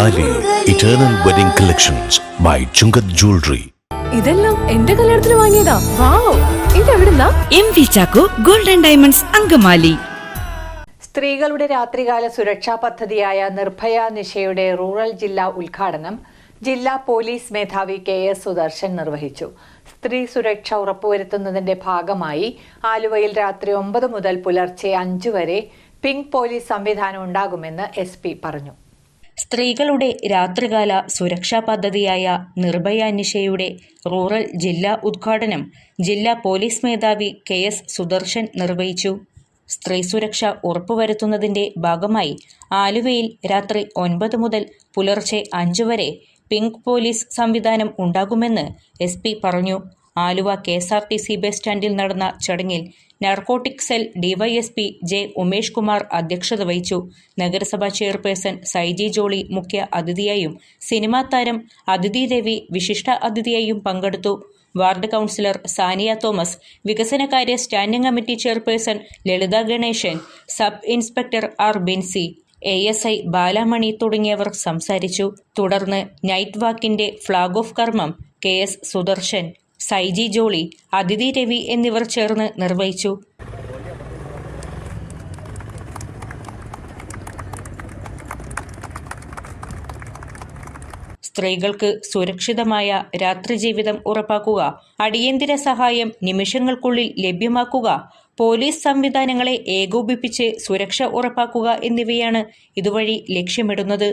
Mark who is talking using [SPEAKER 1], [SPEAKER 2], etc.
[SPEAKER 1] Angamaly eternal wedding collections by Chungath jewellery.
[SPEAKER 2] ഇതെല്ലാം എന്റെ കല്യാണത്തിന് വാങ്ങിയതാ. വാവ്, ഇതെവിടുന്നാ?
[SPEAKER 3] MV Chacko golden diamonds Angamaly.
[SPEAKER 4] സ്ത്രീകളുടെ രാത്രികാല സുരക്ഷാ പദ്ധതിയായ നിർഭയ നിശയുടെ റൂറൽ ജില്ലാ ഉദ്ഘാടനം ജില്ലാ പോലീസ് മേധാവി KS സുദർശൻ നിർവഹിച്ചു. സ്ത്രീ സുരക്ഷ ഉറപ്പുവരുത്തുന്നതിന്റെ ഭാഗമായി ആലുവയിൽ രാത്രി 9 മുതൽ പുലർച്ചെ 5 വരെ പിങ്ക് പോലീസ് സംവിധാനം ഉണ്ടാകുമെന്ന് SP പറഞ്ഞു.
[SPEAKER 5] സ്ത്രീകളുടെ രാത്രികാല സുരക്ഷാ പദ്ധതിയായ നിർഭയ നിശയുടെ റൂറൽ ജില്ലാ ഉദ്ഘാടനം ജില്ലാ പോലീസ് മേധാവി KS സുദർശൻ നിർവഹിച്ചു. സ്ത്രീ സുരക്ഷ ഉറപ്പുവരുത്തുന്നതിന്റെ ഭാഗമായി ആലുവയിൽ രാത്രി 9 മുതൽ പുലർച്ചെ 5 വരെ പിങ്ക് പോലീസ് സംവിധാനം ഉണ്ടാകുമെന്ന് SP പറഞ്ഞു. ആലുവ KSRTC ബസ് സ്റ്റാൻഡിൽ നടന്ന ചടങ്ങിൽ narcotic cell DYSP J Umesh Kumar അധ്യക്ഷത വഹിച്ചു. നഗരസഭാ ചെയർപേഴ്സൺ സൈജി ജോളി മുഖ്യ അതിഥിയായും സിനിമാ താരം അതിഥി രവി വിശിഷ്ട അതിഥിയായും പങ്കെടുത്തു. വാർഡ് കൗൺസിലർ സാനിയ തോമസ്, വികസനകാര്യ standing committee chairperson Lalitha Ganesan, sub inspector R Binsy, ASI Balamani തുടങ്ങിയവർ സംസാരിച്ചു. തുടർന്ന് നൈറ്റ് വാക്കിന്റെ ഫ്ളാഗ് ഓഫ് കർമ്മം KS സുദർശൻ, സൈജി ജോളി, അതിഥി രവി എന്നിവർ ചേർന്ന് നിർവഹിച്ചു. സ്ത്രീകൾക്ക് സുരക്ഷിതമായ രാത്രി ജീവിതം ഉറപ്പാക്കുക, അടിയന്തര സഹായം നിമിഷങ്ങൾക്കുള്ളിൽ ലഭ്യമാക്കുക, പോലീസ് സംവിധാനങ്ങളെ ഏകോപിപ്പിച്ച് സുരക്ഷ ഉറപ്പാക്കുക എന്നിവയാണ് ഇതുവഴി ലക്ഷ്യമിടുന്നത്.